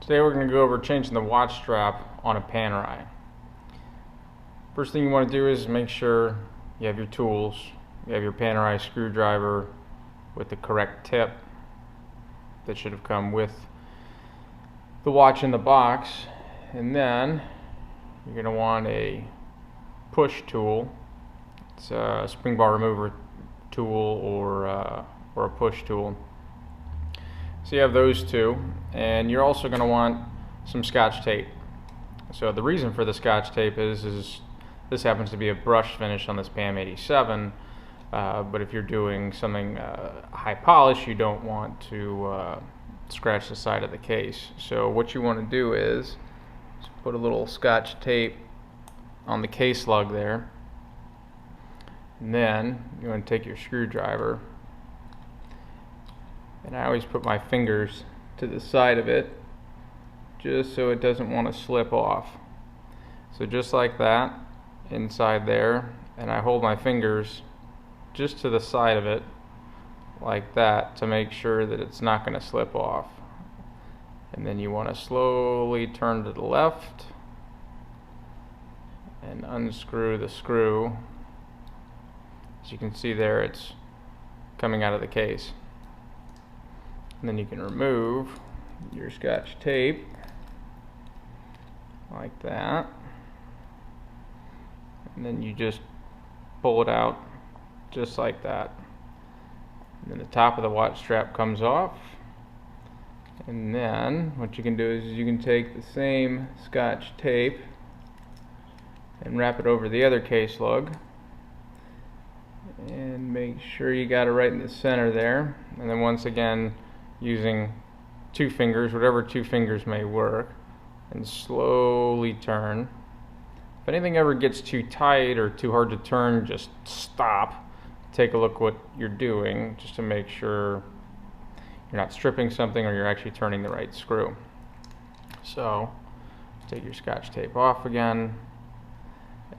Today we're going to go over changing the watch strap on a Panerai. First thing you want to do is make sure you have your tools. You have your Panerai screwdriver with the correct tip that should have come with the watch in the box. And then you're going to want a push tool. It's a spring bar remover tool or a push tool. So you have those two, and you're also going to want some Scotch tape. So the reason for the Scotch tape is this happens to be a brush finish on this PAM00087, but if you're doing something high polish, you don't want to scratch the side of the case. So what you want to do is just put a little Scotch tape on the case lug there, and then you want to take your screwdriver, and I always put my fingers to the side of it just so it doesn't want to slip off. So just like that, inside there, and I hold my fingers just to the side of it like that to make sure that it's not going to slip off. And then you want to slowly turn to the left and unscrew the screw. As you can see there, it's coming out of the case. And then you can remove your Scotch tape like that, and then you just pull it out just like that, and then the top of the watch strap comes off. And then what you can do is you can take the same Scotch tape and wrap it over the other case lug and make sure you got it right in the center there. And then once again, using two fingers, whatever two fingers may work, and slowly turn. If anything ever gets too tight or too hard to turn, just stop. Take a look what you're doing just to make sure you're not stripping something or you're actually turning the right screw. So take your Scotch tape off again,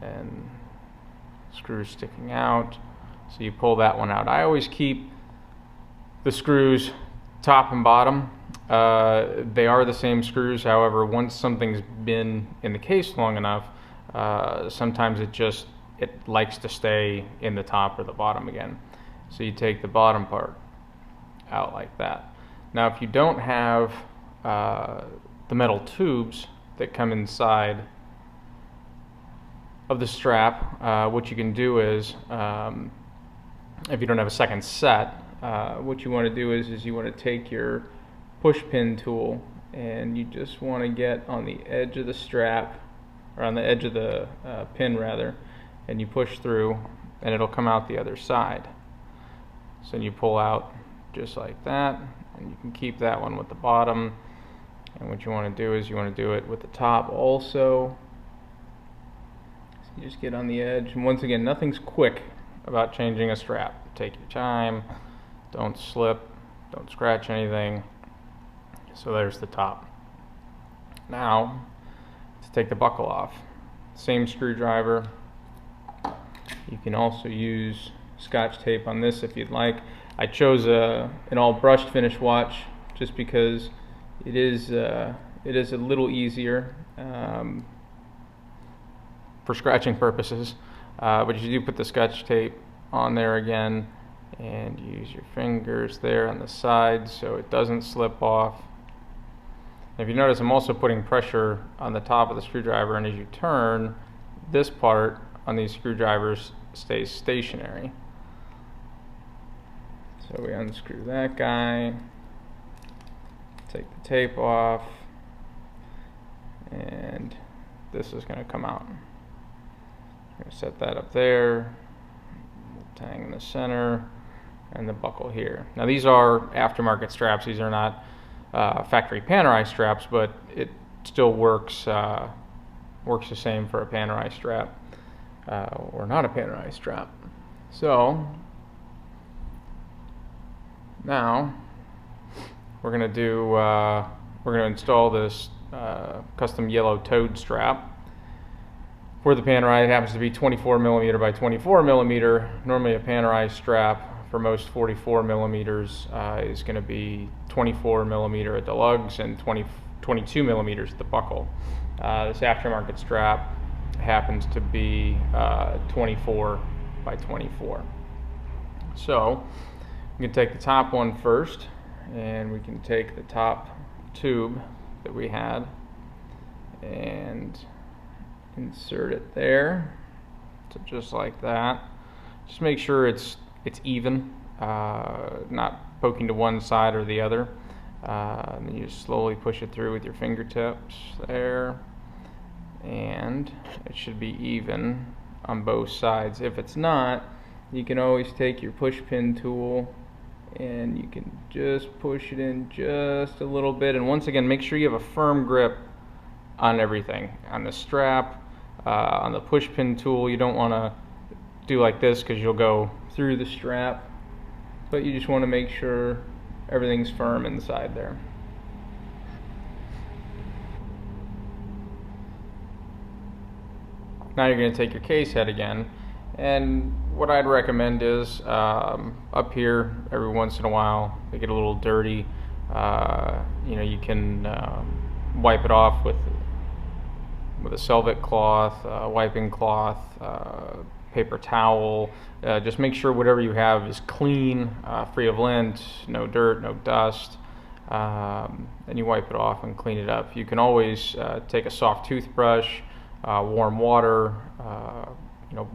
and screws sticking out. So you pull that one out. I always keep the screws top and bottom. They are the same screws. However, once something's been in the case long enough, sometimes it likes to stay in the top or the bottom again. So you take the bottom part out like that. Now if you don't have the metal tubes that come inside of the strap, what you can do is, if you don't have a second set, what you want to do is you want to take your push pin tool and you just want to get on the edge of the strap, or on the edge of the pin rather, and you push through and it'll come out the other side. So you pull out just like that, and you can keep that one with the bottom. And what you want to do is you want to do it with the top also. So you just get on the edge, and once again, nothing's quick about changing a strap. Take your time, don't slip, don't scratch anything. So there's the top. Now to take the buckle off, same screwdriver. You can also use Scotch tape on this if you'd like. I chose an all brushed finish watch just because it is a little easier for scratching purposes. But you do put the Scotch tape on there again, and use your fingers there on the side so it doesn't slip off. If you notice, I'm also putting pressure on the top of the screwdriver, and as you turn, this part on these screwdrivers stays stationary. So we unscrew that guy, take the tape off, and this is going to come out. I'm going to set that up there, tang in the center, and the buckle here. Now these are aftermarket straps. These are not factory Panerai straps, but it still works the same for a Panerai strap or not a Panerai strap. So now we're going to install this custom yellow toed strap for the Panerai. It happens to be 24mm by 24mm. Normally a Panerai strap for most 44 millimeters is going to be 24 millimeter at the lugs and 22 millimeters at the buckle. This aftermarket strap happens to be 24 by 24. So we can take the top one first, and we can take the top tube that we had and insert it there. So just like that. Just make sure it's even, not poking to one side or the other. And then you just slowly push it through with your fingertips there, and it should be even on both sides. If it's not, you can always take your push pin tool and you can just push it in just a little bit. And once again, make sure you have a firm grip on everything, on the strap, on the push pin tool. You don't want to do like this because you'll go through the strap, but you just want to make sure everything's firm inside there. Now you're going to take your case head again, and what I'd recommend is up here every once in a while they get a little dirty. You can wipe it off with a Selvit cloth, wiping cloth, paper towel. Just make sure whatever you have is clean, free of lint, no dirt, no dust. Then you wipe it off and clean it up. You can always take a soft toothbrush, warm water,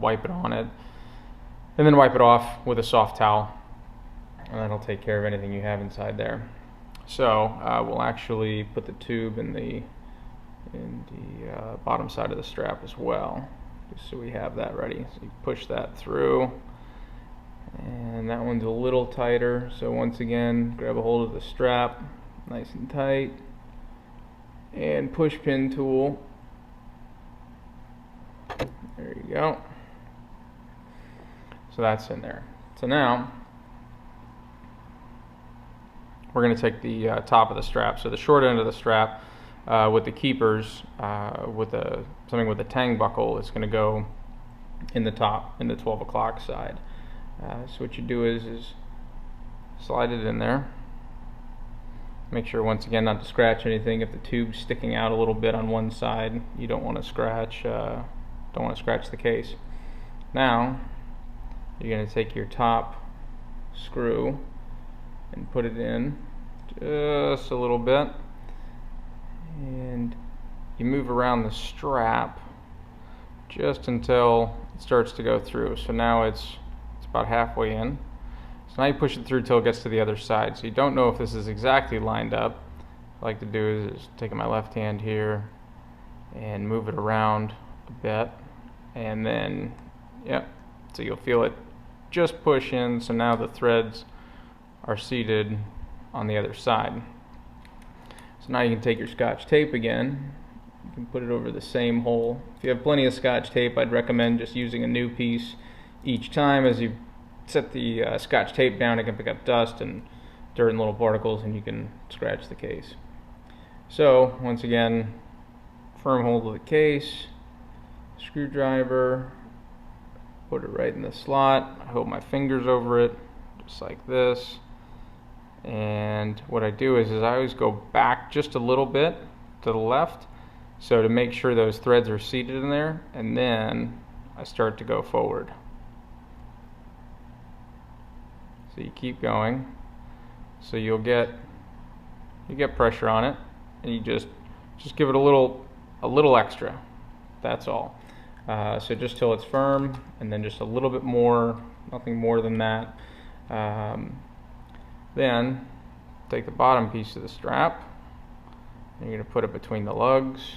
wipe it on it, and then wipe it off with a soft towel, and that'll take care of anything you have inside there. So we'll actually put the tube in the bottom side of the strap as well, just so we have that ready. So you push that through, and that one's a little tighter, so once again grab a hold of the strap nice and tight, and push pin tool. There you go. So that's in there. So now we're going to take the top of the strap, so the short end of the strap with the keepers, something with a tang buckle, is going to go in the top, in the 12 o'clock side. So what you do is slide it in there. Make sure, once again, not to scratch anything. If the tube's sticking out a little bit on one side, you don't want to scratch the case. Now you're going to take your top screw and put it in just a little bit, and you move around the strap just until it starts to go through. So now it's about halfway in. So now you push it through till it gets to the other side. So you don't know if this is exactly lined up. What I like to do is take my left hand here and move it around a bit, and then so you'll feel it just push in. So now the threads are seated on the other side. So now you can take your Scotch tape again. You can put it over the same hole. If you have plenty of Scotch tape, I'd recommend just using a new piece each time. As you set the Scotch tape down, it can pick up dust and dirt and little particles, and you can scratch the case. So once again, firm hold of the case, screwdriver, put it right in the slot. I hold my fingers over it just like this, and what I do is I always go back just a little bit to the left, so to make sure those threads are seated in there, and then I start to go forward. So you keep going, so you get pressure on it, and you just give it a little extra. That's all. So just till it's firm, and then just a little bit more, nothing more than that. Then take the bottom piece of the strap, and you're going to put it between the lugs.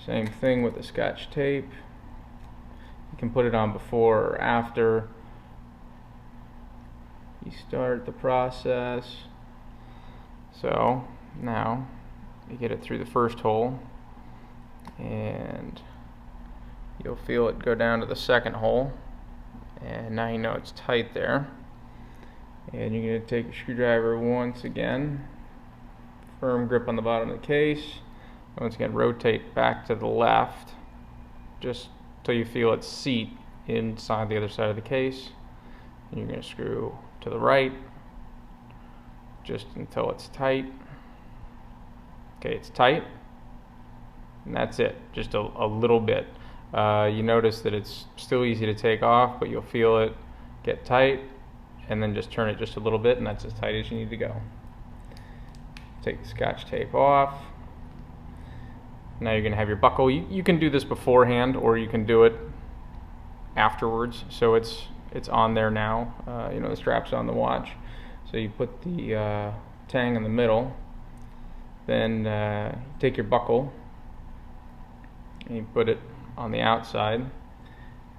Same thing with the Scotch tape. You can put it on before or after you start the process. So now you get it through the first hole, and you'll feel it go down to the second hole, and now you know it's tight there. And you're going to take your screwdriver once again, firm grip on the bottom of the case. Once again, rotate back to the left just till you feel it seat inside the other side of the case, And you're going to screw to the right just until it's tight. Okay, it's tight, and that's it, just a little bit. You notice that it's still easy to take off, but you'll feel it get tight, and then just turn it just a little bit, and that's as tight as you need to go. Take the Scotch tape off. Now you're going to have your buckle. You can do this beforehand, or you can do it afterwards, so it's on there now. You know, the strap's on the watch, so you put the tang in the middle. Then take your buckle and you put it on the outside.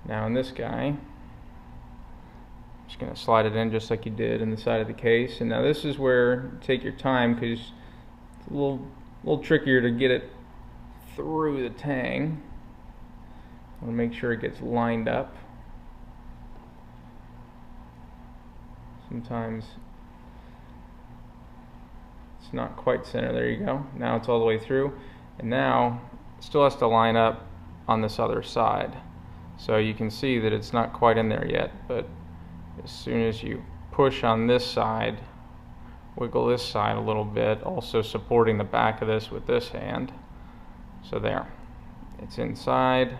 Now in this guy, just going to slide it in just like you did in the side of the case. And now this is where take your time, because it's a little trickier to get it through the tang. I want to make sure it gets lined up. Sometimes it's not quite center. There you go. Now it's all the way through, and now it still has to line up on this other side. So you can see that it's not quite in there yet, but as soon as you push on this side, wiggle this side a little bit, also supporting the back of this with this hand. So there, it's inside.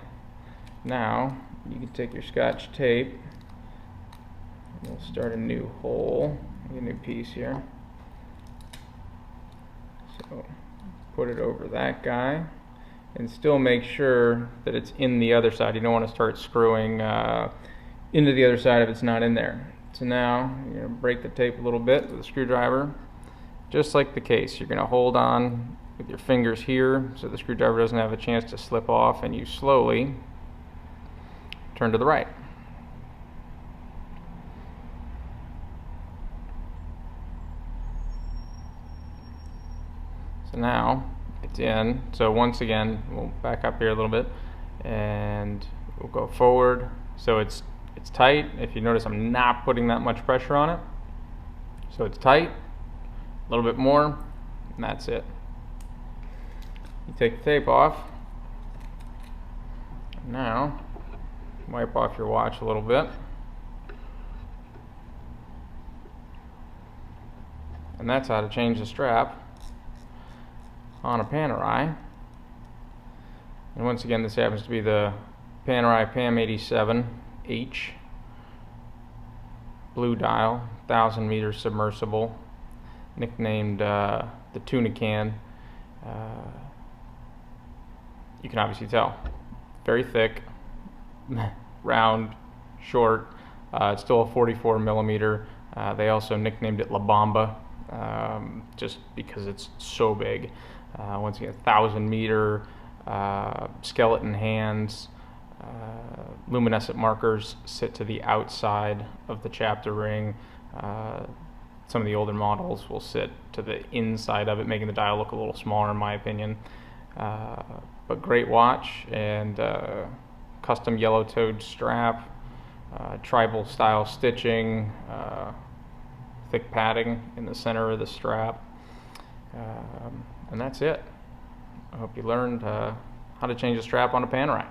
Now you can take your Scotch tape and we'll start a new hole, a new piece here. So put it over that guy and still make sure that it's in the other side. You don't want to start screwing into the other side if it's not in there. So now you're going to break the tape a little bit with a screwdriver, just like the case. You're going to hold on with your fingers here so the screwdriver doesn't have a chance to slip off, and you slowly turn to the right. So now it's in. So once again, we'll back up here a little bit and we'll go forward. So it's tight. If you notice, I'm not putting that much pressure on it. So it's tight, a little bit more, and that's it. You take the tape off. Now, wipe off your watch a little bit. And that's how to change the strap on a Panerai. And once again, this happens to be the Panerai PAM087H blue dial, 1,000 meter submersible, nicknamed the tuna can. You can obviously tell, very thick, round, short. It's still a 44 millimeter. They also nicknamed it La Bamba, just because it's so big. Once again, 1,000 meter, skeleton hands, luminescent markers sit to the outside of the chapter ring. Some of the older models will sit to the inside of it, making the dial look a little smaller in my opinion. But great watch, and custom yellow-toed strap, tribal style stitching, thick padding in the center of the strap, and that's it. I hope you learned how to change a strap on a Panerai.